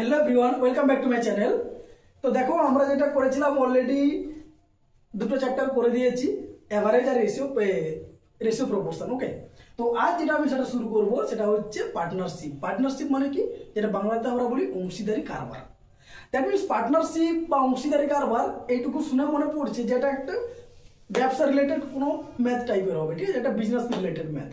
Hello everyone welcome back to my channel. तो देखो আমরা যেটা করেছিলাম অলরেডি দুটো চ্যাপ্টার করে দিয়েছি, এভারেজ আর রেশিও প্রপোর্শন। ওকে, তো আজ যেটা আমি সেটা শুরু করব সেটা হচ্ছে পার্টনারশিপ। পার্টনারশিপ মানে কি, যেটা বাংলাতে আমরা বলি অংশীদারি কারবার। দ্যাট মিনস পার্টনারশিপ বা অংশীদারি কারবার এইটুকু শুনে মনে পড়ছে যেটা একটা ব্যবসা রিলেটেড কোনো ম্যাথ টাইপের হবে, ঠিক আছে, এটা বিজনেস রিলেটেড ম্যাথ।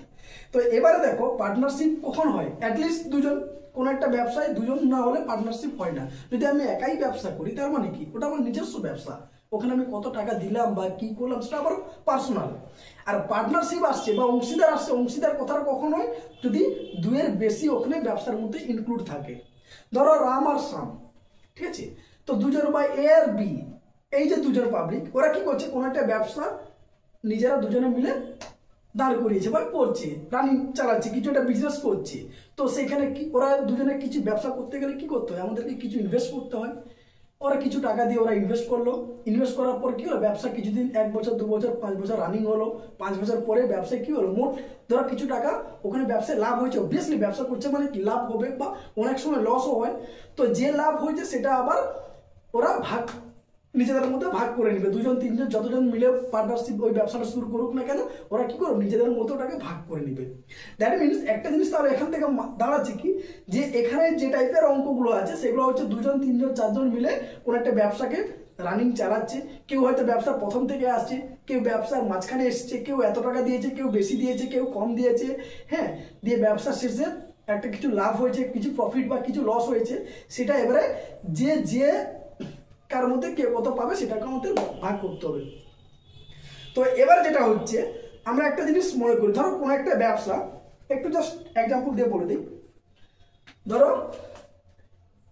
তো এবারে দেখো পার্টনারশিপ কখন হয়, অ্যাটলিস্ট দুজন, কোনো একটা ব্যবসায় দুজন না হলে পার্টনারশিপ হয় না। যদি আমি একাই ব্যবসা করি তার মানে কি, ওটা আমার নিজস্ব ব্যবসা, ওখানে আমি কত টাকা দিলাম বা কি করলাম সেটা আমার পার্সোনাল। আর পার্টনারশিপ আসছে বা অংশীদার আসছে, অংশীদার কথাটা কখন হয়, যদি দুইয়ের বেশি ওখানে ব্যবসার মধ্যে ইনক্লুড থাকে। ধরো রাম আর শ্যাম, ঠিক আছে, তো দুজন বা এ আর বি, এই যে দুজন পাবলিক, ওরা কি করছে, কোনো একটা ব্যবসা নিজেরা দুজনে মিলে দাঁড় করিয়েছে বা করছে, রানিং চালাচ্ছে, কিছু একটা বিজনেস করছে। তো সেখানে কি ওরা দুজনে কিছু ব্যবসা করতে গেলে কি করতে হয়, আমাদেরকে কিছু ইনভেস্ট করতে হয়। ওরা কিছু টাকা দিয়ে ওরা ইনভেস্ট করলো, ইনভেস্ট করার পর কি হলো, ব্যবসা কিছুদিন, 1 বছর 2 বছর 5 বছর রানিং হলো, 5 বছর পরে ব্যবসায় কি হলো, মোট ধরো কিছু টাকা ওখানে ব্যবসায় লাভ হয়েছে। অবভিয়াসলি ব্যবসা করছে মানে কি লাভ হবে, বা অনেক সময় লসও হয়। তো যে লাভ হয়েছে সেটা আবার ওরা ভাগ, নিজেদের মধ্যে ভাগ করে নিবে। দুজন তিনজন যতজন মিলে পার্টনারশিপ ওই ব্যবসাটা শুরু করুক না কেন, ওরা কি করবে, নিজেদের মধ্যে ওটাকে ভাগ করে নিবে। দ্যাট মিনস একটা জিনিস তাহলে এখান থেকে দাঁড়াচ্ছে কি, যে এখানে যে টাইপের অঙ্কগুলো আছে সেগুলো হচ্ছে দুজন তিনজন চারজন মিলে কোনো একটা ব্যবসাকে রানিং চালাচ্ছে। কেউ হয়তো ব্যবসার প্রথম থেকে আসছে, কেউ ব্যবসার মাঝখানে এসছে, কেউ এত টাকা দিয়েছে, কেউ বেশি দিয়েছে, কেউ কম দিয়েছে, হ্যাঁ, দিয়ে ব্যবসা শেষে একটা কিছু লাভ হয়েছে, কিছু প্রফিট বা কিছু লস হয়েছে, সেটা এবারে যে কার মধ্যে কে কত পাবে সেটাকে আমাদের ভাগ করতে হবে। তো এবার যেটা হচ্ছে, আমরা একটা জিনিস মনে করি, ধরো কোনো একটা ব্যবসা, একটু জাস্ট এক্সাম্পল দিয়ে বলে দিই। ধরো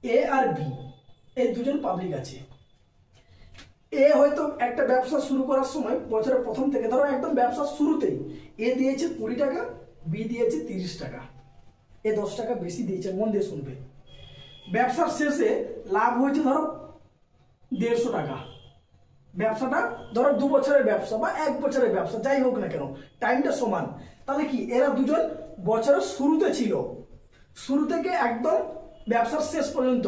এ আর বি, এই দুজন পাবলিক আছে। এ হয়তো একটা ব্যবসা শুরু করার সময় বছরের প্রথম থেকে, ধরো একদম ব্যবসার শুরুতেই এ দিয়েছে 20 টাকা, বি দিয়েছে 30 টাকা, এ 10 টাকা বেশি দিয়েছে, মন দিয়ে শুনবে। ব্যবসার শেষে লাভ হয়েছে ধরো 150 টাকা। ব্যবসাটা ধরো 2 বছরের ব্যবসা বা 1 বছরের ব্যবসা, যাই হোক না কেন, টাইমটা সমান। তাহলে কি এরা দুজন বছরের শুরুতে ছিল, শুরু থেকে একদম ব্যবসার শেষ পর্যন্ত,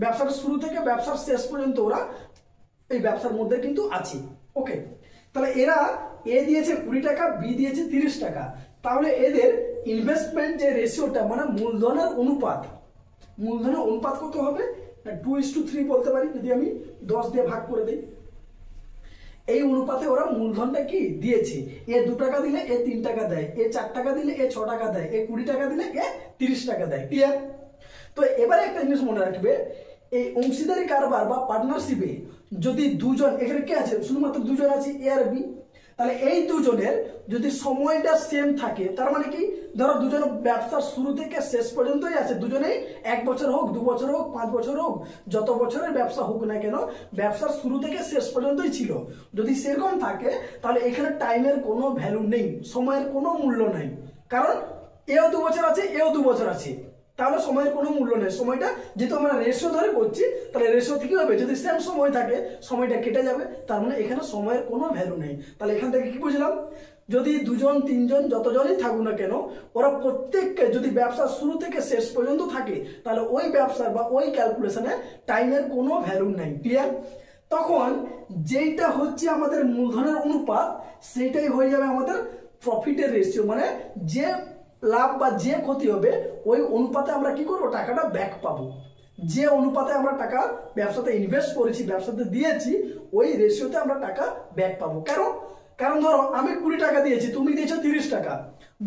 ব্যবসার শুরু থেকে ব্যবসার শেষ পর্যন্ত ওরা এই ব্যবসার মধ্যে কিন্তু আছে। ওকে, তাহলে এরা এ দিয়েছে 20 টাকা, বি দিয়েছে 30 টাকা। তাহলে এদের ইনভেস্টমেন্ট যে রেশিওটা, মানে মূলধনের অনুপাত, মূলধনের অনুপাত কত হবে, 2:3 বলতে পারি, যদি আমি 10 দিয়ে ভাগ করে দিই। এই অনুপাতে ওরা মূলধনটা কি দিয়েছে, এ 2 টাকা দিলে এ 3 টাকা দেয়, এ 4 টাকা দিলে এ 6 টাকা দেয়, এ 20 টাকা দিলে এ 30 টাকা দেয়। ক্লিয়ার? তো এবারে একটা জিনিস মনে রাখবে, এই অংশীদারি কারবার বা পার্টনারশিপে যদি দুজন, এখানে কে আছে, শুধুমাত্র দুজন আছে, এ আর বি। তাহলে এই দুজনের যদি সময়টা সেম থাকে, তার মানে কি, ধরো দুজন ব্যবসার শুরু থেকে শেষ পর্যন্তই আছে, দুজনেই 1 বছর হোক, 2 বছর হোক, 5 বছর হোক, যত বছরের ব্যবসা হোক না কেন, ব্যবসার শুরু থেকে শেষ পর্যন্তই ছিল। যদি সেরকম থাকে তাহলে এখানে টাইমের কোনো ভ্যালু নেই, সময়ের কোনো মূল্য নাই। কারণ এও 2 বছর আছে, এও 2 বছর আছে, তাহলে সময়ের কোনো মূল্য নেই। সময়টা যেহেতু আমরা রেশিও ধরে করছি, তাহলে রেশিও থেকে হবে, যদি সেম সময় থাকে সময়টা কেটে যাবে, তার মানে এখানে সময়ের কোনো ভ্যালু নেই। তাহলে এখান থেকে কি বুঝলাম, যদি দুজন তিনজন যতজনই থাকুক না কেন, ওরা প্রত্যেককে যদি ব্যবসা শুরু থেকে শেষ পর্যন্ত থাকে, তাহলে ওই ব্যবসার বা ওই ক্যালকুলেশনে টাইমের কোনো ভ্যালু নেই। ক্লিয়ার? তখন যেইটা হচ্ছে আমাদের মূলধনের অনুপাত, সেইটাই হয়ে যাবে আমাদের প্রফিটের রেশিও, মানে যে লাভ বা যে ক্ষতি হবে ওই অনুপাতে আমরা কি করব, টাকাটা ব্যাক পাবো। যে অনুপাতে আমরা টাকা ব্যবসাতে ইনভেস্ট করেছি, ব্যবসাতে দিয়েছি, ওই রেশিওতে আমরা টাকা ব্যাক পাবো। কারণ ধরো আমি 20 টাকা দিয়েছি, তুমি দিয়েছো 30 টাকা,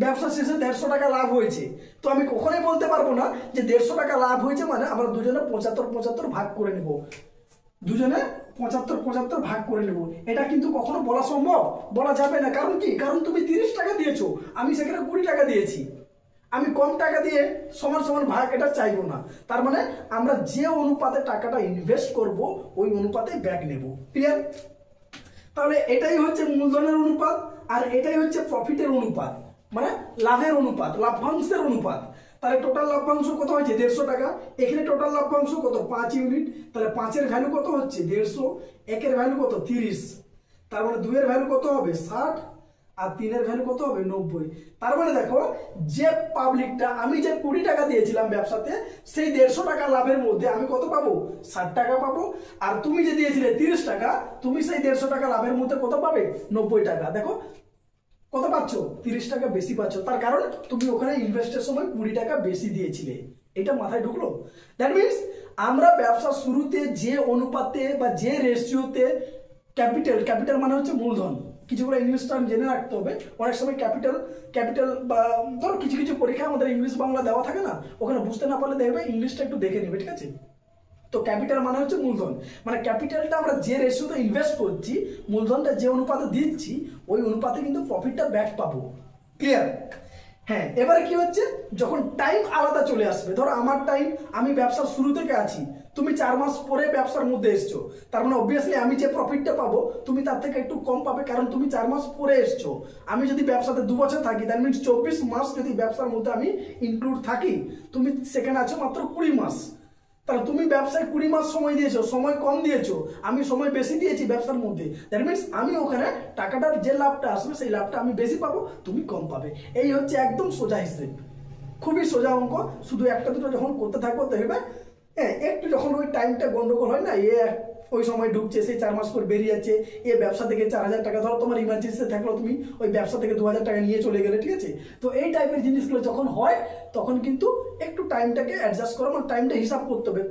ব্যবসা শেষে 150 টাকা লাভ হয়েছে। তো আমি কখনোই বলতে পারবো না যে 150 টাকা লাভ হয়েছে মানে আমরা দুজনে 75-75 ভাগ করে নেব, দুজনে 75-75 ভাগ করে নেব। এটা কিন্তু কখনো বলা সম্ভব, বলা যাবে না। কারণ কি, কারণ তুমি 30 টাকা দিয়েছো, আমি সেখানে 20 টাকা দিয়েছি, আমি কম টাকা দিয়ে সমান সমান ভাগ এটা চাইবো না। তার মানে আমরা যে অনুপাতে টাকাটা ইনভেস্ট করব ওই অনুপাতে ব্যাক নেব। ক্লিয়ার? তাহলে এটাই হচ্ছে মূলধনের অনুপাত, আর এটাই হচ্ছে প্রফিটের অনুপাত, মানে লাভের অনুপাত, লাভ্যাংশের অনুপাত। তাহলে টোটাল লভ্যাংশ কত হয়েছে, 150 টাকা। এখানে টোটাল লভ্যাংশ কত, 5 ইউনিট। তাহলে 5-এর ভ্যালু কত হচ্ছে, 150, 1-এর ভ্যালু কত, 30। তার মানে 2-এর ভ্যালু কত হবে, 60, আর 3-এর ভ্যালু কত হবে 90। তার মানে দেখো যে পাবলিকটা আমি যে 20 টাকা দিয়েছিলাম ব্যবসাতে সেই 150 টাকা লাভের মধ্যে আমি কত পাবো 60 টাকা পাবো। আর তুমি যে দিয়েছিলে 30 টাকা তুমি সেই 150 টাকা লাভের মধ্যে কত পাবে 90 টাকা। দেখো কত পাচ্ছ 30 টাকা বেশি পাচ্ছ, তার কারণ তুমি ওখানে ইনভেস্টের সময় 20 টাকা বেশি দিয়েছিলে। এটা মাথায় ঢুকলো? দ্যাট মিনস আমরা ব্যবসা শুরুতে যে অনুপাতে বা যে রেশিওতে ক্যাপিটাল মানে হচ্ছে মূলধন, কিছুগুলো ইংলিশ টার্ম জেনে রাখতে হবে। অনেক সময় ক্যাপিটাল বা ধরো কিছু কিছু পরীক্ষা আমাদের ইংলিশ বাংলা দেওয়া থাকে না, ওখানে বুঝতে না পারলে দেখবে ইংলিশটা একটু দেখে নেবে, ঠিক আছে? তো ক্যাপিটাল মানে হচ্ছে মূলধন, মানে ক্যাপিটালটা আমরা যে রেশিওতে ইনভেস্ট করছি, মূলধনটা যে অনুপাতে দিচ্ছি ওই অনুপাতে কিন্তু প্রফিটটা ব্যাক পাবো। ক্লিয়ার? হ্যাঁ, এবারে কি হচ্ছে যখন টাইম আলাদা চলে আসবে, ধরো আমার টাইম আমি ব্যবসার শুরু থেকে আছি, তুমি 4 মাস পরে ব্যবসার মধ্যে এসছো, তার মানে অবভিয়াসলি আমি যে প্রফিটটা পাবো তুমি তার থেকে একটু কম পাবে, কারণ তুমি 4 মাস পরে এসছো। আমি যদি ব্যবসাতে 2 বছর থাকি দ্যাট মিনস 24 মাস যদি ব্যবসার মধ্যে আমি ইনক্লুড থাকি, তুমি সেখানে আছো মাত্র 20 মাস, তাহলে তুমি ব্যবসায় 20 মাস সময় দিয়েছো, সময় কম দিয়েছো, আমি সময় বেশি দিয়েছি ব্যবসার মধ্যে। দ্যাট মিনস আমি ওখানে টাকাটার যে লাভটা আসবে সেই লাভটা আমি বেশি পাবো, তুমি কম পাবে। এই হচ্ছে একদম সোজা হিসেব, খুবই সোজা অঙ্ক। শুধু একটা দুটো যখন করতে থাকবো দেখবে হ্যাঁ একটু যখন ওই টাইমটা গন্ডগোল হয় না, ওই সময় ঢুকছে সেই 4 মাস পর বেরিয়ে যাচ্ছে, ব্যবসা থেকে 4000 টাকা, ধরো তোমার ইমার্জেন্সিতে থাকলো, তুমি ওই ব্যবসা থেকে 2000 টাকা নিয়ে চলে গেলে, ঠিক আছে? তো এই টাইপের জিনিসগুলো যখন হয় তখন কিন্তু একটু টাইমটাকে অ্যাডজাস্ট করো, মানে টাইমটা হিসাব করতে হবে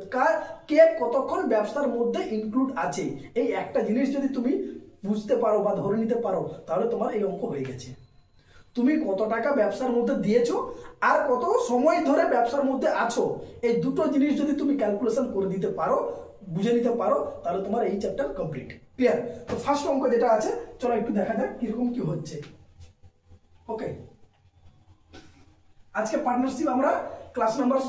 কে কতক্ষণ ব্যবসার মধ্যে ইনক্লুড আছে। এই একটা জিনিস যদি তুমি বুঝতে পারো বা ধরে নিতে পারো তাহলে তোমার এই অঙ্ক হয়ে গেছে। তুমি কত টাকা ব্যবসার মধ্যে দিয়েছো আর কত সময় ধরে ব্যবসার মধ্যে আছো, এই দুটো জিনিস যদি তুমি ক্যালকুলেশন করে দিতে পারো, বুঝে নিতে পারো, তাহলে তোমার এই চ্যাপ্টার কমপ্লিট। ক্লিয়ার? তো ফার্স্ট অঙ্ক যেটা আছে চলো একটু দেখা যাক কিরকম কি হচ্ছে। ওকে, আজকে পার্টনারশিপ আমরা ক্লাস নাম্বার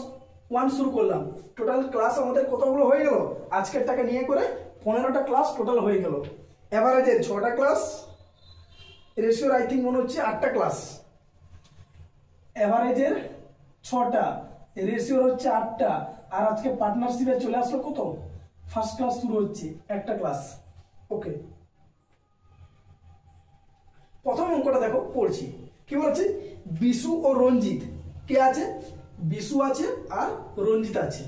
1 শুরু করলাম। টোটাল ক্লাস আমাদের কতগুলো হয়ে গেল, আজকের টাকা নিয়ে করে 15টা ক্লাস টোটাল হয়ে গেল। এভারেজের 6টা ক্লাস, রেশিওর আই থিঙ্ক মনে হচ্ছে 8টা ক্লাস। এভারেজের 6টা, রেশিওর হচ্ছে 8টা, আর আজকে পার্টনারশিপে চলে আসলো কত, ফার্স্ট ক্লাস শুরু হচ্ছে, একটা ক্লাস। ওকে, প্রথম অঙ্কটা দেখো পড়ছি, কি বলছে, বিশু ও রঞ্জিত কে আছে, বিশু আছে আর রঞ্জিত আছে।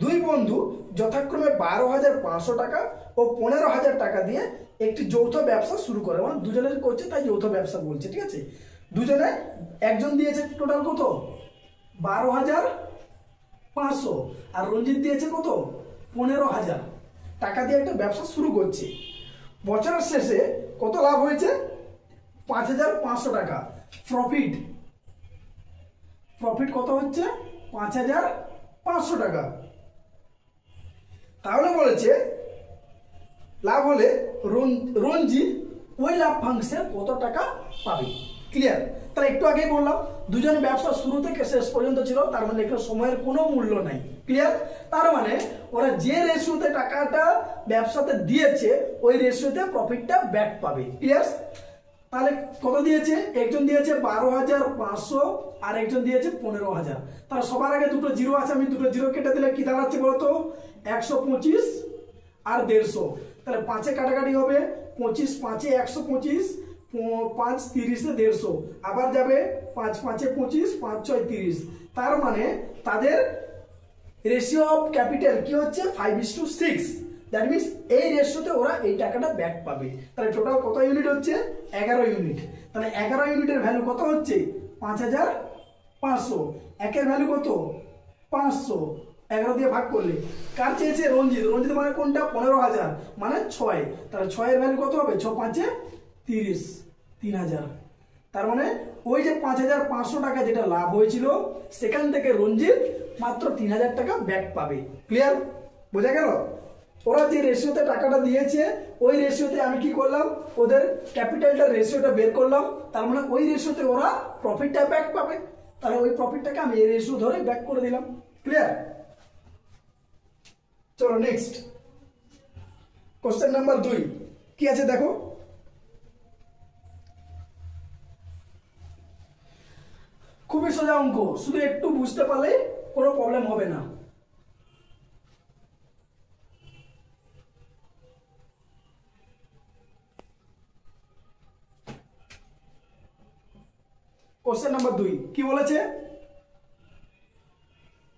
দুই বন্ধু যথাক্রমে 12,500 টাকা ও 15,000 টাকা দিয়ে একটি যৌথ ব্যবসা শুরু করে, মানে দুজনের করছে তাই যৌথ ব্যবসা বলছে, ঠিক আছে? দুজনে, একজন দিয়েছে টোটাল কত 12,500 আর রঞ্জিত দিয়েছে কত 15,000 টাকা দিয়ে একটা ব্যবসা শুরু করছে। বছরের শেষে কত লাভ হয়েছে 5,500 টাকা। প্রফিট কত হচ্ছে 5,500 টাকা। তাহলে বলেছে লাভ হলে রঞ্জিত ওই লাভ্যাংশে কত টাকা পাবে। ক্লিয়ার? তাহলে একটু আগেই বললাম দুজন ব্যবসা শুরু থেকে শেষ পর্যন্ত ছিল, তার মানে এখানে সময়ের কোনো মূল্য নাই। ক্লিয়ার? তার মানে ওরা যে রেশিওতে টাকাটা ব্যবসাতে দিয়েছে ওই রেশিওতে প্রফিটটা ব্যাক পাবে। ক্লিয়ার? তাহলে কত দিয়েছে, একজন দিয়েছে 12,500 আর একজন দিয়েছে 15,000। তাহলে সবার আগে দুটো জিরো আছে, আমি দুটো জিরো কেটে দিলে কি দাঁড়াচ্ছে বলতো 125 আর 150। তাহলে 5-এ কাটাকাটি হবে, 25 5-এ 125, 5 30-এ 150, আবার যাবে 5 5-এ 25, 5 6 30। তার মানে তাদের রেশিও অফ ক্যাপিটাল কি হচ্ছে 5:6। দ্যাট মিনস এই রেশিওতে ওরা এই টাকাটা ব্যাক পাবে। তাহলে টোটাল কত ইউনিট হচ্ছে 11 ইউনিট। তাহলে 11 ইউনিটের ভ্যালু কত হচ্ছে 5,500। একের ভ্যালু কত 500, 11 দিয়ে ভাগ করলে কার চেয়েছে রঞ্জিত মানে কোনটা 15,000 মানে 6। তাহলে 6-এর ভ্যালু কত হবে 6 5-এ 30, 3,000। তার মানে ওই যে 5,500 টাকা যেটা লাভ হয়েছিল সেখান থেকে রঞ্জিত মাত্র 3,000 টাকা ব্যাক পাবে। ক্লিয়ার? বোঝা গেল? ওরা যে রেশিওতে টাকাটা দিয়েছে ওই রেশিওতে আমি কি করলাম, ওদের ক্যাপিটালটার রেশিওটা বের করলাম, তার মানে ওই রেশিওতে ওরা প্রফিটটা ব্যাক পাবে। তাহলে ওই প্রফিটটাকে আমি এই রেশিও ধরে ব্যাক করে দিলাম। ক্লিয়ার? চলো নেক্সট কোশ্চেন নাম্বার 2 কি আছে দেখো, খুবই সোজা অঙ্ক, শুধু একটু বুঝতে পারলে কোনো প্রবলেম হবে না। কোশ্চেন নাম্বার 2 কি বলেছে,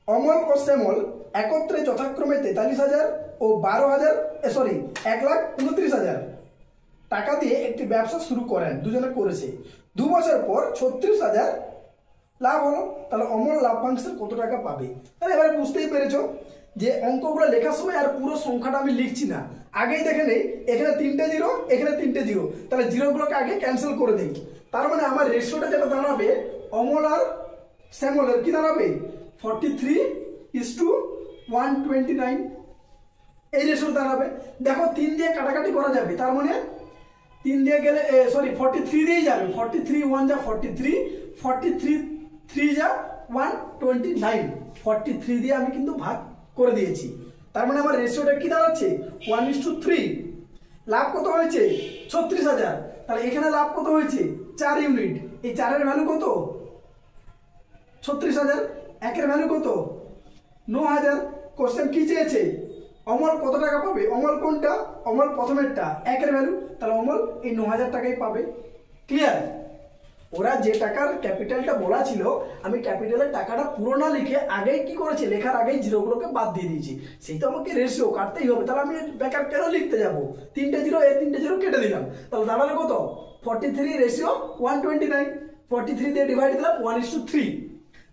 অমল ও শ্যামল একত্রে যথাক্রমে 43,000 ও 12,000 1,29,000 টাকা দিয়ে একটি ব্যবসা শুরু করেন, দুজনে করেছে। 2 বছর পর 36,000 লাভ হলো, তাহলে অমল লাভ্যাংশের কত টাকা পাবে? তাহলে এবারে বুঝতেই পেরেছো যে অঙ্কগুলো লেখার সময় আর পুরো সংখ্যাটা আমি লিখছি না, আগেই দেখে নেই এখানে 3টে জিরো, এখানে 3টে জিরো, তাহলে জিরোগুলোকে আগে ক্যান্সেল করে দিই। তার মানে আমার রেশিওটা যেটা দাঁড়াবে অমল আর শ্যামলের কি দাঁড়াবে 43:129, এই রেশিও দাঁড়াবে। দেখো 3 দিয়ে কাটাকাটি করা যাবে, তার মানে 3 দিয়ে গেলে 43 দিয়েই যাবে, 43 1 যা 43, 43 3 যা 129, 43 দিয়ে আমি কিন্তু ভাগ করে দিয়েছি। তার মানে আমার রেশিওটা কি দাঁড়াচ্ছে 1:3। লাভ কত হয়েছে 36,000, তাহলে এখানে লাভ কত হয়েছে 4 ইউনিট, এই 4 এর ভ্যালু কত 36,000, 1 এর ভ্যালু কত 9,000। কোশ্চেন কি চেয়েছে অমল কত টাকা পাবে, অমল কোনটা, অমল প্রথমেরটা 1 এর ভ্যালু, তাহলে অমল এই 9,000 টাকাই পাবে। ক্লিয়ার? ওরা যে টাকার ক্যাপিটালটা বলা ছিল আমি ক্যাপিটালের টাকাটা পুরো না লিখে আগেই কি করেছি, লেখার আগেই জিরোগুলোকে বাদ দিয়ে দিয়েছি, সেই তো আমাকে রেশিও কাটতেই হবে, তাহলে আমি বেকার কেন লিখতে যাব, 3টে জিরো এই 3টে জিরো কেটে দিলাম, তাহলে দাঁড়ালো কত 43:129, 43 দিয়ে ডিভাইড দিলাম 1:3।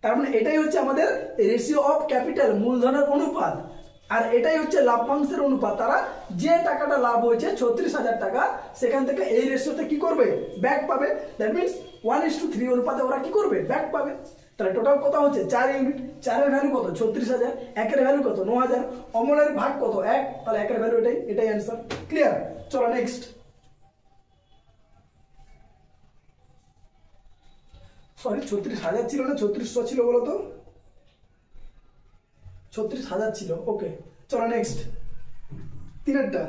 তার মানে এটাই হচ্ছে আমাদের রেশিও অফ ক্যাপিটাল, মূলধনের অনুপাত, আর এটাই হচ্ছে লাভ্যাংশের অনুপাত। তারা যে টাকাটা লাভ হয়েছে 36,000 টাকা, সেখান থেকে এই রেশিওতে কি করবে ব্যাক পাবে, দ্যাট মিন্স 1:3 অনুপাতে ওরা কি করবে ব্যাক পাবে। তাহলে টোটাল কত হচ্ছে 4 ইউনিট, 4 এর ভ্যালু কত 36,000, 1 এর ভ্যালু কত 9,000, অমলের ভাগ কত 1, তাহলে 1 এর ভ্যালু এটাই অ্যান্সার। ক্লিয়ার? চলো নেক্সট। সরি 36,000 ছিল না 3600 ছিল বলো তো, 36,000 ছিল। ওকে চলো নেক্সট, 3এরটা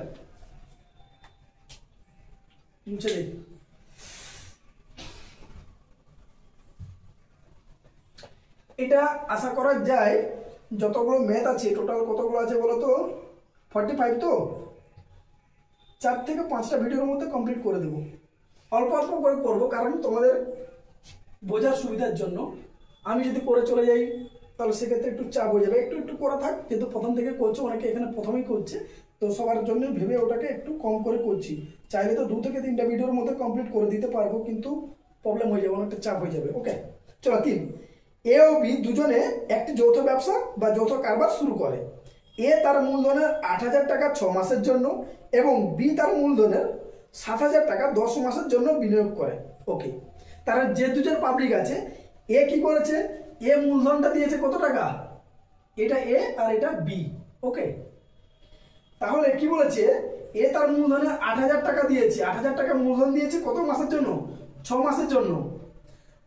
মুছে দিই। এটা আশা করা যায় যতগুলো ম্যাথ আছে টোটাল কতগুলো আছে বলো তো 45, তো 4 থেকে 5টা ভিডিওর মধ্যে কমপ্লিট করে দেবো, অল্প অল্প করে করবো, কারণ তোমাদের বোঝার সুবিধার জন্য। আমি যদি করে চলে যাই তাহলে সেক্ষেত্রে একটু চাপ হয়ে যাবে, একটু একটু করা থাক, যেহেতু প্রথম থেকে করছো, অনেকে এখানে প্রথমেই করছে, তো সবার জন্য ভেবে ওটাকে একটু কম করে করছি। চাইলে তো 2 থেকে 3টা ভিডিওর মধ্যে কমপ্লিট করে দিতে পারবো, কিন্তু প্রবলেম হয়ে যাবে, অনেকটা চাপ হয়ে যাবে। ওকে চলো 3, এ ও বি দুজনে একটি যৌথ ব্যবসা বা যৌথ কারবার শুরু করে। এ তার মূলধনের 8,000 টাকা 6 মাসের জন্য এবং বি তার মূলধনের 7,000 টাকা 10 মাসের জন্য বিনিয়োগ করে। ওকে, তারা যে দুজন পাবলিক আছে, এ কি করেছে, এ মূলধনটা দিয়েছে কত টাকা, এটা এ আর এটা বি। ওকে, তাহলে কি বলেছে, এ তার মূলধনে 8,000 টাকা দিয়েছে, 8,000 টাকা মূলধন দিয়েছে কত মাসের জন্য 6 মাসের জন্য,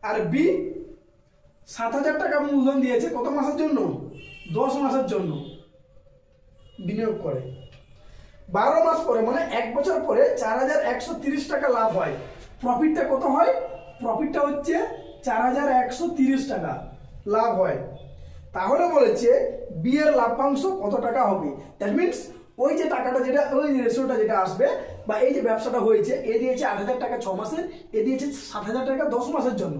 আর বি 7,000 টাকা মূলধন দিয়েছে কত মাসের জন্য 10 মাসের জন্য বিনিয়োগ করে। 12 মাস পরে মানে 1 বছর পরে 4,130 টাকা লাভ হয়। প্রফিটটা কত হয়, প্রফিটটা হচ্ছে 4,130 টাকা লাভ হয়। তাহলে বলেছে বি এর লাভ্যাংশ কত টাকা হবে, দ্যাট মিন্স ওই যে টাকাটা যেটা ওই রেশিওটা যেটা আসবে, বা এই যে ব্যবসাটা হয়েছে, এ দিয়েছে 8,000 টাকা 6 মাসের, এ দিয়েছে 7,000 টাকা 10 মাসের জন্য,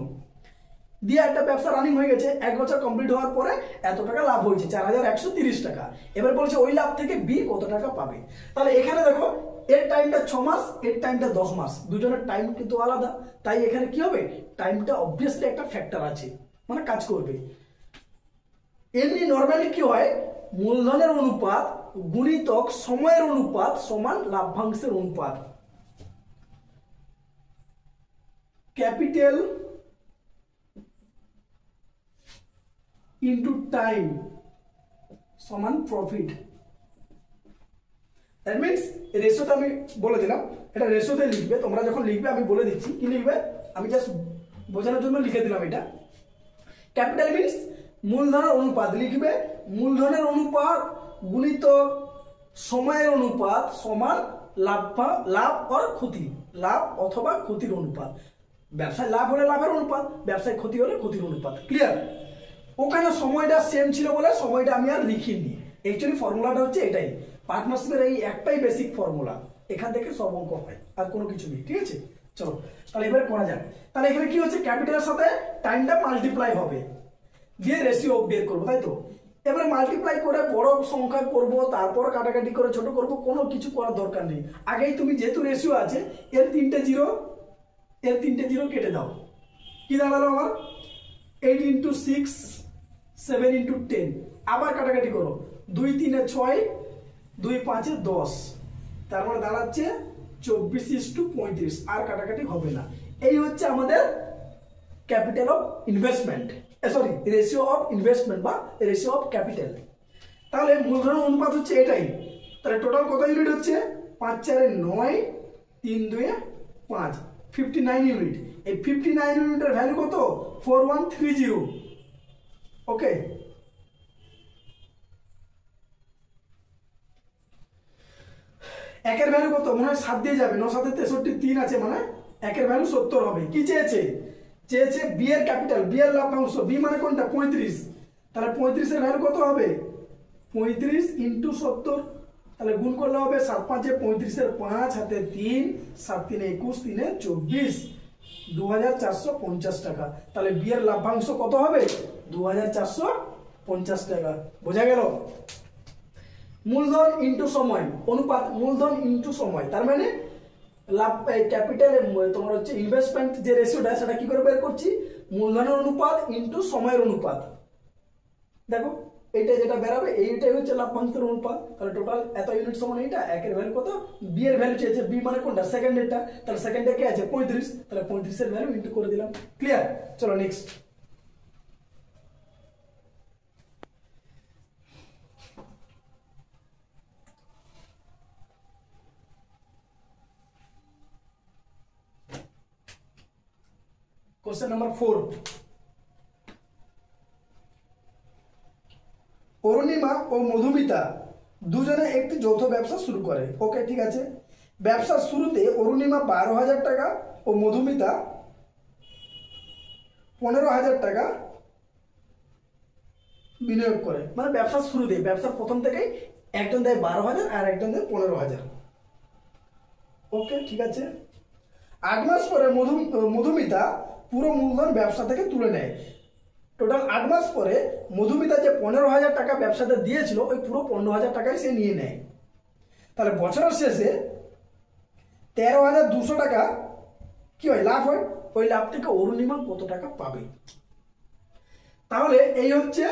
দিয়ে একটা ব্যবসা রানিং হয়ে গেছে, 1 বছর কমপ্লিট হওয়ার পরে এত টাকা লাভ হয়েছে 4,130 টাকা। এবার বলছে ওই লাভ থেকে বি কত টাকা পাবে। তাহলে এখানে দেখো এর টাইমটা 6 মাস, এর টাইমটা 10 মাস, দুজনের টাইম কিন্তু আলাদা, তাই এখানে কি হবে টাইমটা অবভিয়াসলি একটা ফ্যাক্টর আছে, মানে কাজ করবে। এমনি নর্মালি কি হয়, মূলধনের অনুপাত গুণিতক সময়ের অনুপাত সমান লাভ্যাংশের অনুপাত। ক্যাপিটাল ইনটু টাইম সমান প্রফিট। দ্যাট মিন্স রেশিওটা আমি বলে দিলাম, এটা রেশিওতে লিখবে, তোমরা যখন লিখবে আমি বলে দিচ্ছি কি লিখবে, আমি জাস্ট বোঝানোর জন্য লিখে দিলাম। এটা ক্যাপিটাল মিন্স মূলধনের অনুপাত, লিখবে মূলধনের অনুপাত গুণিতক সময়ের অনুপাত সমান লাভ আর ক্ষতি, লাভ অথবা ক্ষতির অনুপাত। ব্যবসায় লাভ হলে লাভের অনুপাত, ব্যবসায় ক্ষতি হলে ক্ষতির অনুপাত। ক্লিয়ার? ওখানে সময়টা সেম ছিল বলে সময়টা আমি আর লিখিনি, অ্যাকচুয়ালি ফর্মুলাটা হচ্ছে এটাই, পার্টনারশিপের এই একটাই বেসিক ফর্মুলা, এখান থেকে সব অঙ্ক হয়, আর কোনো কিছু নেই। ঠিক আছে, চলো তাহলে এবারে করা যাক। তাহলে এখানে কি হচ্ছে, ক্যাপিটালের সাথে টাইমটা মাল্টিপ্লাই হবে, দিয়ে রেশিও বের করবো, তাই তো। এবারে মাল্টিপ্লাই করে বড় সংখ্যা করব, তারপর কাটাকাটি করে ছোট করব, কোনো কিছু করার দরকার নেই। আগেই তুমি যেহেতু রেশিও আছে, এর তিনটে জিরো কেটে দাও। কি দাঁড়ালো আমার 8 × 6 7 × 10। আবার কাটাকাটি করো, 2 × 3 = 6, 2 × 5 = 10, তার মানে দাঁড়াচ্ছে 24:35। আর কাটাকাটি হবে না। এই হচ্ছে আমাদের capital of investment, sorry ratio of investment বা রেশিও অফ ক্যাপিটাল। তাহলে মূলধন অনুপাত হচ্ছে এটাই। তাহলে টোটাল কত ইউনিট হচ্ছে, 5 × 4 = 9, 3 × 2 = 5, 59 ইউনিট। এই 59 ইউনিটের ভ্যালু কত, 4130। ওকে, একের ভ্যালু কত, মনে হয় 7 দিয়ে যাবে, 9 × 7 = 63, 3 আছে মানে একের ভ্যালু 70 হবে। কি চেয়েছে, বি এর ক্যাপিটাল, বি এর লভ্যাংশ, বি মানে কোনটা 35। তাহলে 35 এর ভ্যালু কত হবে, 35 × 70। তাহলে গুণ করলে হবে 7 × 5 = 35, এর 5 হাতে 3, 7 × 3 = 21, 3 × 24, 2450 টাকা। তাহলে বি এর লভ্যাংশ কত হবে, 2450 টাকা। বোঝা গেল? মূলধন ইনটু সময় অনুপাত, মূলধন ইনটু সময়, তার মানে লাভ ক্যাপিটাল তোমার হচ্ছে ইনভেস্টমেন্ট যে রেশিওটা, সেটা কি করে বের করছি, মূলধনের অনুপাত ইনটু সময়ের অনুপাত। দেখো এইটা যেটা বেরাবে এইটাই হচ্ছে লভ্যাংশের অনুপাত। তাহলে টোটাল এত ইউনিট সমান এইটা, একের ভ্যালু কত, বি এর ভ্যালু চেয়েছে, বি মানে কোনটা সেকেন্ডেরটা, তাহলে সেকেন্ডে কি আছে 35, তাহলে 35 এর ভ্যালু ইনটু করে দিলাম। ক্লিয়ার? চলো নেক্সট। Question number 4। অরুণিমা ও মধুমিতা দুজনে একটি যৌথ ব্যবসা শুরু করে। ওকে, ঠিক আছে। ব্যবসার শুরুতে অরুণিমা 12,000 টাকা ও মধুমিতা 15,000 টাকা বিনিয়োগ করে। মানে ব্যবসার শুরুতে, ব্যবসার প্রথম থেকেই একজন দেয় 12,000 আর একজন দেয় 15,000। ওকে, ঠিক আছে। 8 মাস পরে মধুমিতা পুরো মূলধন ব্যবসা থেকে তুলে নেয়। টোটাল 8 মাস পরে মধুমিতা যে 15,000 টাকা ব্যবসাতে দিয়েছিল, ওই পুরো 15,000 টাকাই সে নিয়ে নেয়। তাহলে বছরের শেষে 13,200 টাকা কি হয়, লাভ হয়। ওই লাভ থেকে অরুণিমা কত টাকা পাবে। তাহলে এই হচ্ছে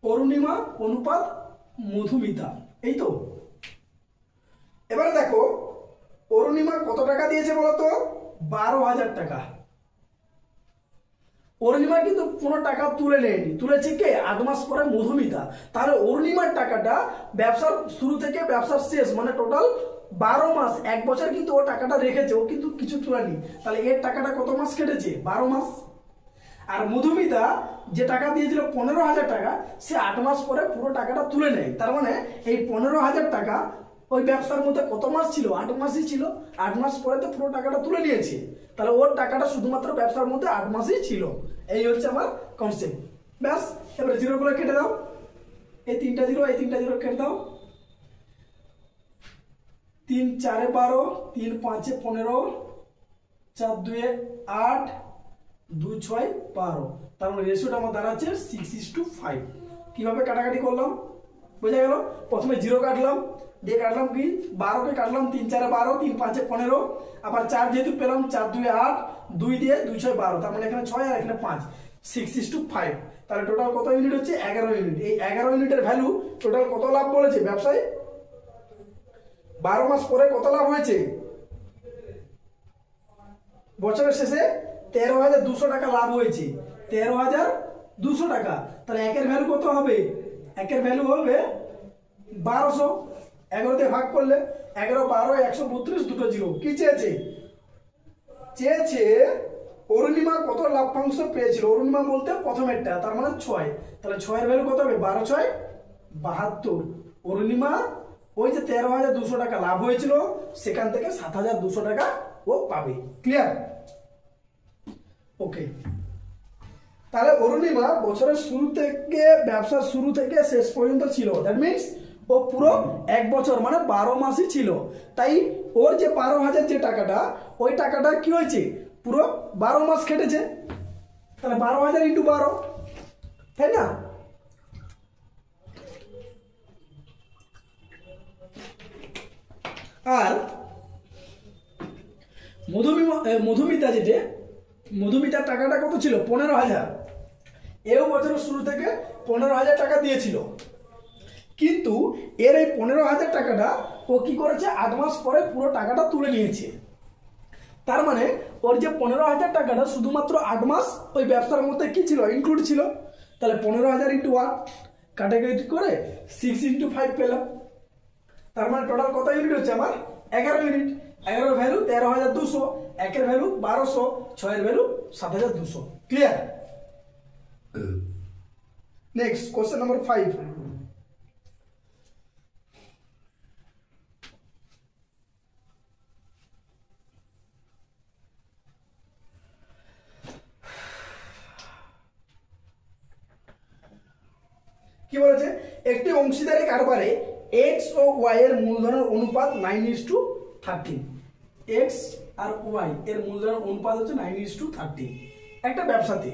অরুণিমা অনুপাত মধুমিতা, এই তো। এবারে দেখো অরুণিমা কত টাকা দিয়েছে বলতো, 12,000 টাকা। অরুণিমা কিন্তু কোনো টাকা তুলে নেয়নি, তুলেছে কে, 8 মাস পরে মধুমিতা। তাহলে অরুণিমার টাকাটা ব্যবসার শুরু থেকে ব্যবসার শেষ, মানে টোটাল 12 মাস, 1 বছর কিন্তু ও টাকাটা রেখেছে, ও কিন্তু কিছু তুলেনি। তাহলে এর টাকাটা কত মাস কেটেছে, 12 মাস। আর মধুমিতা যে টাকা দিয়েছিল 15,000 টাকা, সে 8 মাস পরে পুরো টাকাটা তুলে নেয়। তার মানে এই 15,000 টাকা ওই ব্যবসার মধ্যে কত মাস ছিল, 8 মাসই ছিল। 8 মাস পরে তো পুরো টাকাটা তুলে নিয়েছে, তাহলে ওর টাকাটা শুধুমাত্র ব্যবসার মধ্যে 8 মাসই ছিল। এই হচ্ছে আমার কনসেপ্ট। ব্যাস, এবারে জিরোগুলো কেটে দাও, এই 3টা জিরো, এই 3টা জিরো কেটে দাও। 3 × 4 = 12, 3 × 5 = 15, 4 × 2 = 8, 2 × 6 = 12। তার মানে রেশিওটা আমার দাঁড়াচ্ছে 6:5। কিভাবে কাটাকাটি করলাম বোঝা গেল? প্রথমে জিরো কাটলাম, দিয়ে কাটলাম কি 12কে কাটলাম, 3 × 4 = 12, 3 × 5 = 15, আবার 4 যেহেতু পেলাম, 4 × 2 = 8, 2 দিয়ে 2 × 6 = 12, তার মানে এখানে 6 আর এখানে 5, 6:5। তাহলে টোটাল কত ইউনিট হচ্ছে, 11 ইউনিট। এই 11 ইউনিটের ভ্যালু টোটাল কত লাভ বলেছে ব্যবসায়, 12 মাস পরে কত লাভ হয়েছে, বছরের শেষে 13,200 টাকা লাভ হয়েছে, 13,200 টাকা। তাহলে একের ভ্যালু কত হবে, একের ভ্যালু হবে 1200। 11 দিয়ে ভাগ করলে 11, 12, 132, দুটো জিরো। কি চেয়েছে, চেয়েছে অরুণিমা কত লাভ্যাংশ পেয়েছিল। অরুণিমা বলতে প্রথমেরটা, তার মানে 6। তাহলে 6 এর ভ্যালু কত হবে, 12 × 6 = 72। অরুণিমা ওই যে 13,200 টাকা লাভ হয়েছিল, সেখান থেকে 7,200 টাকা ও পাবে। ক্লিয়ার? ওকে, তাহলে অরুণিমা বছরের শুরু থেকে, ব্যবসার শুরু থেকে শেষ পর্যন্ত ছিল। দ্যাট মিনস ও পুরো 1 বছর মানে 12 মাসই ছিল, তাই ওর যে 12,000 যে টাকাটা, ওই টাকাটা কি হয়েছে পুরো 12 মাস খেটেছে, তাহলে 12,000 ইন্টু 12, তাই না? আর মধুমিতার টাকাটা কত ছিল? 15,000। এও বছরের শুরু থেকে 15,000 টাকা দিয়েছিল, কিন্তু এর এই 15,000 টাকাটা ও কি করেছে 8 মাস পরে পুরো টাকাটা তুলে নিয়েছে। তার মানে ওর যে 15,000 টাকাটা শুধুমাত্র 8 মাস ওই ব্যবসার মধ্যে কি ছিল, ইনক্লুড ছিল। তাহলে 15,000 ইন্টু 1 কাটাকাটি করে 6 ইন্টু 5 পেলাম। তার মানে টোটাল কত ইউনিট হচ্ছে আমার? 11 unit. 11 value 13,200, 1 value 1200, 6 value 7,200। Clear? Next question number 5। কি বলেছে? একটি অংশীদারি কারবারে এক্স ও ওয়াই এর মূলধনের অনুপাত 9:13। এক্স আর ওয়াই এর মূলধনের অনুপাত হচ্ছে 9:13। একটা ব্যবসাতে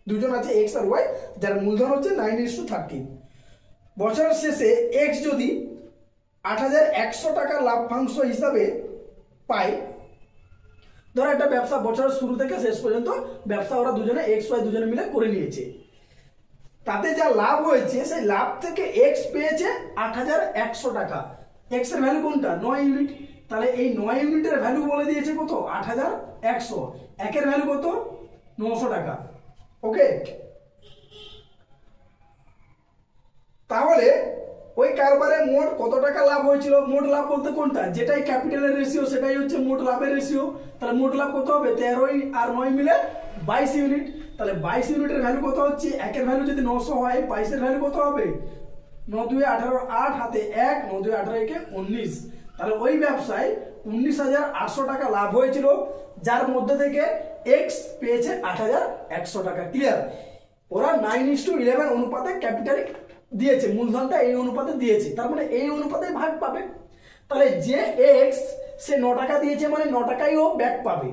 দুজন আছে এক্স আর ওয়াই, যার মূলধন হচ্ছে 9:13। বছরের শেষে এক্স যদি 8,100 টাকা লাভ্যাংশ হিসাবে পায়, ধরো একটা ব্যবসা বছরের শুরু থেকে শেষ পর্যন্ত ব্যবসা ওরা দুজনে এক্স ওয়াই দুজনে মিলে করে নিয়েছে, তাতে যা লাভ হয়েছে সেই লাভ থেকে এক্স পেয়েছে 8,100 টাকা। এক্স এর ভ্যালু কোনটা? 9 ইউনিট। তাহলে এই 9 ইউনিটের ভ্যালু বলে দিয়েছে কত? 8,100। একের ভ্যালু কত? 900 টাকা। ওকে, তাহলে ওই কারবারে মোট কত টাকা লাভ হয়েছিল? মোট লাভ বলতে কোনটা? যেটাই ক্যাপিটালের রেশিও সেটাই হচ্ছে মোট লাভের রেশিও। তাহলে মোট লাভ কত হবে? 13 আর 9 মিলে 22 ইউনিট। তাহলে 22 ইউনিটের ভ্যালু কত হচ্ছে? একের ভ্যালু যদি 900 হয়, 22 এর ভ্যালু কত হবে? 9 2 18, 8 হাতে 1, 9 2 18 একে 19। তাহলে ওই ব্যবসায় 19,800 টাকা লাভ হয়েছিল, যার মধ্যে থেকে এক্স পেয়েছে 8,100 টাকা। ক্লিয়ার? ওরা 9:11 অনুপাতে ক্যাপিটাল দিয়েছে, মূলধনটা এই অনুপাতে দিয়েছে, তার মানে এই অনুপাতে ভাগ পাবে। তাহলে যে এক্স সে 9 টাকা দিয়েছে মানে 9 টাকাই ও ব্যাক পাবে।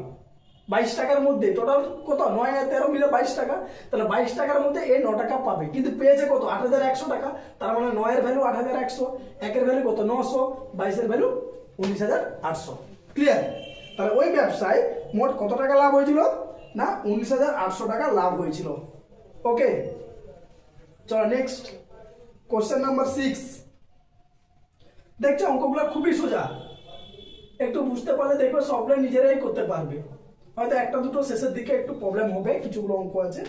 22 টাকার মধ্যে টোটাল কত? 9 আর 13 মিলে 22 টাকা। তাহলে 22 টাকার মধ্যে এই 9 টাকা পাবে, কিন্তু পেয়েছে কত? 8,100 টাকা। তার মানে 9 এর ভ্যালু 8,100, একের ভ্যালু কত? 900, 22 এর ভ্যালু 19,800। ক্লিয়ার? তাহলে ওই ব্যবসায় মোট কত টাকা লাভ হয়েছিল? না 19,800 টাকা লাভ হয়েছিল। ওকে, চলো নেক্সট কোশ্চেন নাম্বার 6। দেখছো অঙ্কগুলো খুবই সোজা, একটু বুঝতে পারলে দেখবে সবগুলো নিজেরাই করতে পারবে। হয়তো একটা দুটো শেষের দিকে একটু প্রবলেম হবে, কিছুগুলো অঙ্ক আছে।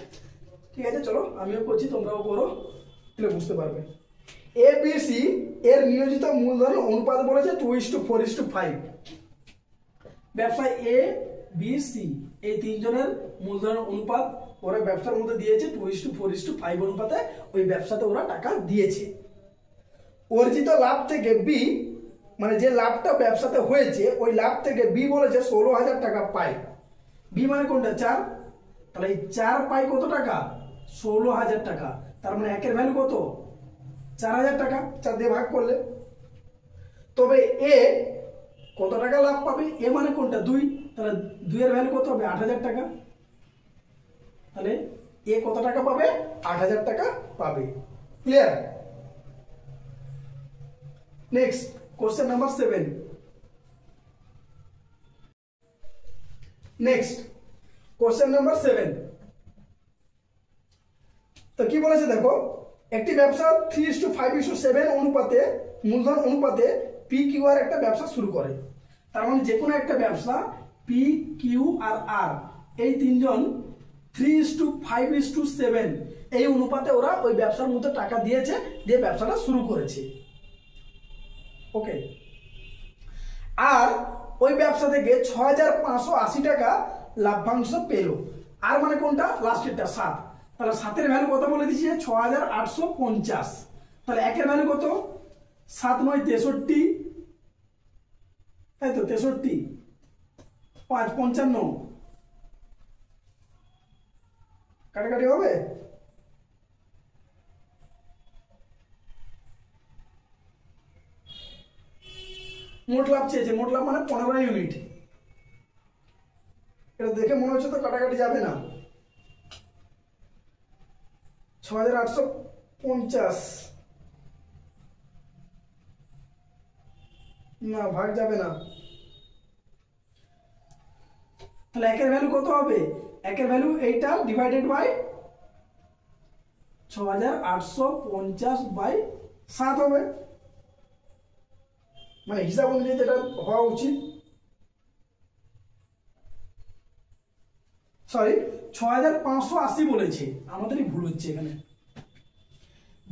ঠিক আছে, চলো আমিও করছি, তোমরাও করো, তাহলে বুঝতে পারবে। এ বি সি এর নিয়োজিত মূলধনের অনুপাত বলেছে 2:4:5। ব্যবসায় এ বি সি এই তিনজনের মূলধনের অনুপাত ওরা ব্যবসার মধ্যে দিয়েছে 2:4:5 অনুপাতে, ওই ব্যবসাতে ওরা টাকা দিয়েছে। অর্জিত লাভ থেকে বি, মানে যে লাভটা ব্যবসাতে হয়েছে ওই লাভ থেকে বি বলেছে 16,000 টাকা পায়। বি মানে কোনটা? 4। তাহলে এই 4 পাই কত টাকা? 16,000 টাকা। তার মানে একের ভ্যালু কত? 4,000 টাকা। 4 দিয়ে ভাগ করলে, তবে এ কত টাকা লাভ পাবে? এ মানে কোনটা? 2। তাহলে 2 এর ভ্যালু কত হবে? 8,000 টাকা। তাহলে এ কত টাকা পাবে? 8,000 টাকা পাবে। Clear? Next question number 7। Next question number 7। তো কি বলেছে দেখো, একটি ব্যবসা 3:5:7 অনুপাতে মূলধন অনুপাতে পি কিউ আর একটা ব্যবসা শুরু করে। তার মানে যে কোনো একটা ব্যবসা পি কিউ আর আর এই তিনজন 3:5:7 এই অনুপাতে ওরা ওই ব্যবসার মধ্যে টাকা দিয়েছে, দিয়ে ব্যবসাটা শুরু করেছে। ওকে, আর ওই ব্যবসা থেকে 6,580 টাকা লাভ্যাংশ পেল। আর মানে কোনটা? লাস্টেরটা 7। তাহলে 7 এর ভ্যালু কত বলে দিচ্ছে? 6,850। তাহলে একের ভ্যালু কত? 7 9 63, তাই তো 63, 5 55, কাটাকাটি হবে? মোট লাভ চেয়েছে, মোট লাভ মানে 15 ইউনিট। এটা দেখে মনে হচ্ছে তো কাটাকাটি যাবে না, 6850 না, ভাগ যাবে না। তাহলে একের ভ্যালু কত হবে? একের ভ্যালু এইটা ডিভাইডেড বাই 6850/7 হবে, মানে হিসাব অনুযায়ী যেটা হওয়া উচিত। সরি, 6580 বলেছে, আমাদেরই ভুল হচ্ছে এখানে।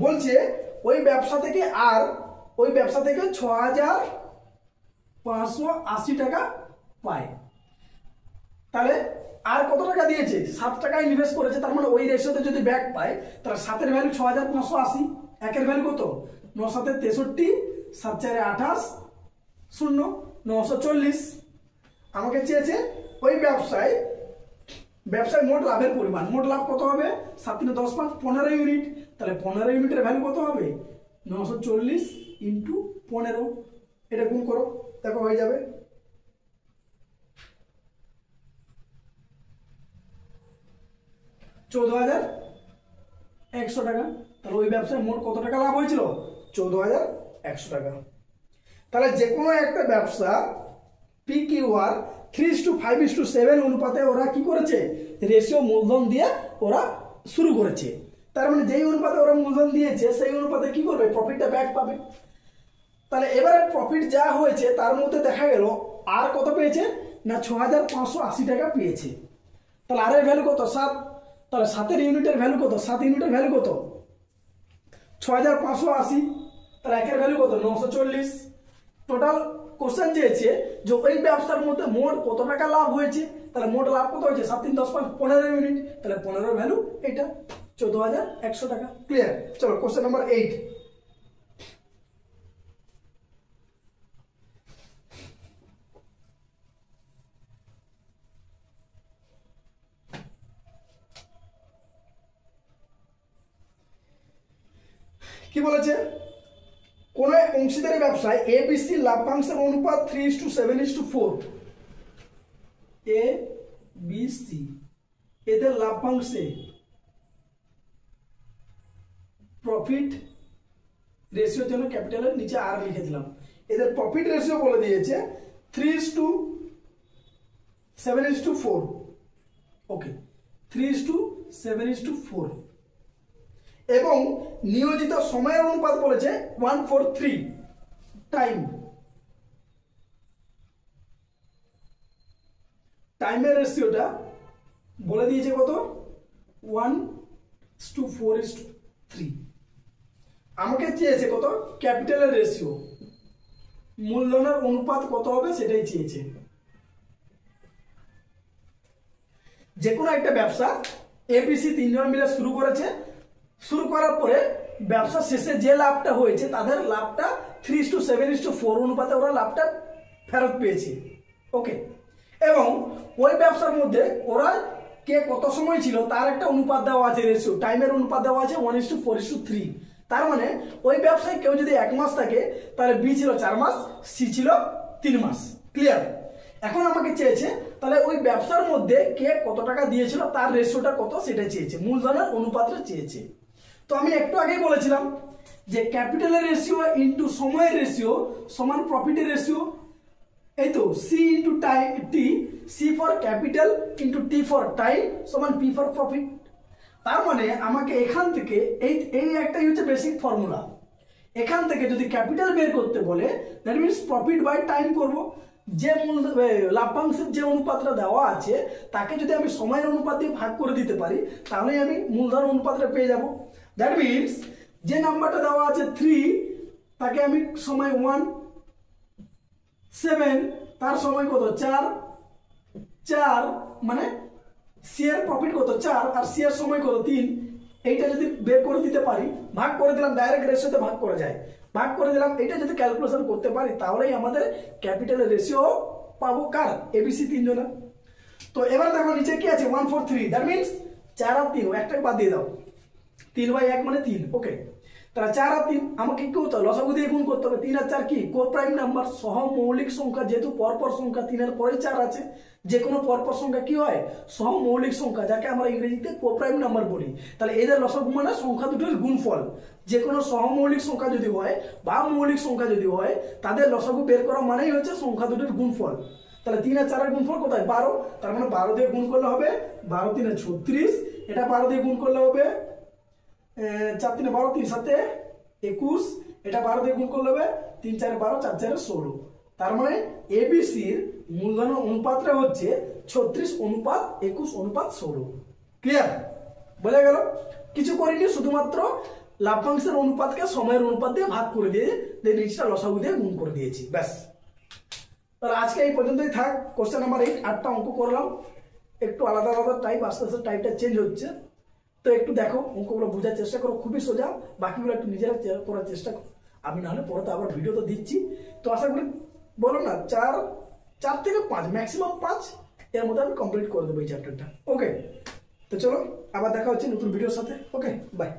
বলছে ওই ব্যবসা থেকে আর ওই ব্যবসা থেকে 6580 টাকা পায়। তাহলে আর কত টাকা দিয়েছে? 7 টাকা ইনভেস্ট করেছে, তার মানে ওই রেশিওতে যদি ব্যাক পায় তাহলে 7 এর ভ্যালু 6580, একের ভ্যালু কত? 9 7 63, 7 4 28, 0 940। আমাকে চেয়েছে ওই ব্যবসায় মোট লাভের পরিমাণ। মোট লাভ কত হবে? 7 3 10 5 15 ইউনিট। তাহলে 15 ইউনিটের ভ্যালু কত হবে? 940 ইন্টু 15। এটা গুণ করো, দেখো হয়ে যাবে 14100 টাকা। তাহলে ওই ব্যবসায় মোট কত টাকা লাভ হয়েছিল? 14100 টাকা। তাহলে যে কোনো একটা ব্যবসা PQR 3:5:7 অনুপাতে ওরা কি করেছে? রেশিও মূলধন দিয়ে ওরা শুরু করেছে। তার মানে যেই অনুপাতে ওরা মূলধন দিয়েছে সেই অনুপাতে কি করবে? প্রফিটটা ব্যাক পাবে। তাহলে এবারে প্রফিট যা হয়েছে তার মধ্যে দেখা গেল আর কত পেয়েছে না 6580 টাকা পেয়েছে। তাহলে আর এর ভ্যালু কত? 7। তাহলে 7 ইউনিটের ভ্যালু কত? 7 ইউনিটের ভ্যালু কত? 6580। তাহলে একের ভ্যালু কত? 940। টোটাল কোশ্চেন চেয়েছে যে ওই ব্যবসার মধ্যে মোট কত টাকা লাভ হয়েছে। তাহলে মোট লাভ কত হয়েছে? 7 3 10 5 15 ইউনিট। তাহলে 15 ভ্যালু এটা 14100 টাকা। ক্লিয়ার? চলো কোশ্চেন নাম্বার 8। কি বলেছে? কোন অংশীদারি ব্যবসায় ABC লাভ্যাংশের অনুপাত 3:7:4। ABC এদের লাভ্যাংশে প্রফিট রেশিওর জন্য ক্যাপিটালের নিচে আর লিখে দিলাম। এদের প্রফিট রেশিও বলে দিয়েছে 3:7:4। ওকে, 3:7:4 এবং নিয়োজিত সময়ের অনুপাত বলেছে 1:3 টাইম। টাইমের রেশিওটা বলে দিয়েছে কত? 1:4:3। আমাকে চেয়েছে কত? ক্যাপিটালের রেশিও, মূলধনের অনুপাত কত হবে সেটাই চেয়েছে। যে কোনো একটা ব্যবসা ABC 3 জন মিলে শুরু করেছে। শুরু করার পরে ব্যবসা শেষে যে লাভটা হয়েছে তাদের লাভটা 3:7:4 অনুপাতে ওরা লাভটা ফেরত পেয়েছে। ওকে, এবং ওই ব্যবসার মধ্যে ওরা কে কত সময় ছিল তার একটা অনুপাত দেওয়া আছে, রেশিও টাইমের অনুপাত দেওয়া আছে 1:4:3। তার মানে ওই ব্যবসায় কেউ যদি 1 মাস থাকে তাহলে B ছিল 4 মাস, C ছিল 3 মাস। ক্লিয়ার? এখন আমাকে চেয়েছে তাহলে ওই ব্যবসার মধ্যে কে কত টাকা দিয়েছিল তার রেশিওটা কত সেটা চেয়েছে, মূলধনের অনুপাতটা চেয়েছে। তো আমি একটু আগেই বলেছিলাম যে ক্যাপিটালের রেশিও ইন্টু সময়ের রেশিও সমান প্রফিটের রেশিও। এই তো C into T, C for capital into T for time সমান P ফর প্রফিট। তার মানে আমাকে এখান থেকে এই একটাই হচ্ছে বেসিক ফর্মুলা। এখান থেকে যদি ক্যাপিটাল বের করতে বলে that means profit by time করব। যে লাভ্যাংশের যে অনুপাতটা দেওয়া আছে তাকে যদি আমি সময়ের অনুপাত দিয়ে ভাগ করে দিতে পারি তাহলে আমি মূলধন অনুপাতটা পেয়ে যাব। দ্যাট মিনস যে নাম্বারটা দেওয়া আছে 3 তাকে আমি সময় 1, 7 তার সময় কত 4 মানে C এর প্রফিট কত 4 আর C এর সময় কত 3। এইটা যদি বের করে দিতে পারি, ভাগ করে দিলাম, ডাইরেক্ট রেশিওতে ভাগ করা যায়, ভাগ করে দিলাম, এটা যদি ক্যালকুলেশন করতে পারি তাহলেই আমাদের ক্যাপিটালের রেশিও পাবো কার? ABC 3 জনের। তো এবার দেখো নিচে কি আছে 1:4:3, দ্যাট মিনস 4 আর 3 একটাকে বাদ দিয়ে দাও, 3/1 মানে 3। ওকে, তাহলে 4 আর 3 আমাকে কি করতে হবে লসাগু দিয়ে গুণ করতে হবে। 3 আর 4 কি কোপ্রাইম নাম্বার সহমৌলিক সংখ্যা, যেহেতু পরপর সংখ্যা 3 এর পরে 4 আছে, যে কোনো পরপর সংখ্যা কি হয় সহমৌলিক সংখ্যা, যাকে আমরা ইংরেজিতে কোপ্রাইম নাম্বার বলি। তাহলে এদের লসাগু মানে সংখ্যা দুটোর গুণফল। যে কোনো সহমৌলিক সংখ্যা যদি হয় বা মৌলিক সংখ্যা যদি হয় তাদের লসাগু বের করা মানেই হচ্ছে সংখ্যা দুটোর গুণফল। তাহলে 3 আর 4 এর গুণফল কোথায় 12, তার মানে 12 দিয়ে গুণ করলে হবে 12 3 36, এটা 12 দিয়ে গুণ করলে হবে 4 3 12 3 7 21, এটা 12 দিয়ে গুণ করলে হবে 3 4 12 4 4 16। তার মানে এবিসির মূলধনের অনুপাতটা হচ্ছে 36 অনুপাত 21 অনুপাত 16। ক্লিয়ার? বোঝা গেল? কিছু করিনি, শুধুমাত্র লভ্যাংশের অনুপাতকে সময়ের অনুপাত দিয়ে ভাগ করে দিয়ে নিচটা লসাগু দিয়ে গুণ করে দিয়েছি, ব্যাস। তাহলে আজকে এই পর্যন্তই থাক। কোশ্চেন নাম্বার 8 8টা অঙ্ক করলাম, একটু আলাদা আলাদা টাইপ, আস্তে আস্তে টাইপটা চেঞ্জ হচ্ছে, তো একটু দেখো অঙ্কগুলো বোঝার চেষ্টা করো, খুবই সোজা, বাকিগুলো একটু নিজেরা করার চেষ্টা করো। আমি নাহলে পরে তো আবার ভিডিও তো দিচ্ছি, তো আশা করি বলো না 4 থেকে 5 ম্যাক্সিমাম 5 এর মধ্যে আমি কমপ্লিট করে দেবো এই চ্যাপ্টারটা। ওকে, তো চলো আবার দেখা হচ্ছে নতুন ভিডিওর সাথে। ওকে, বাই।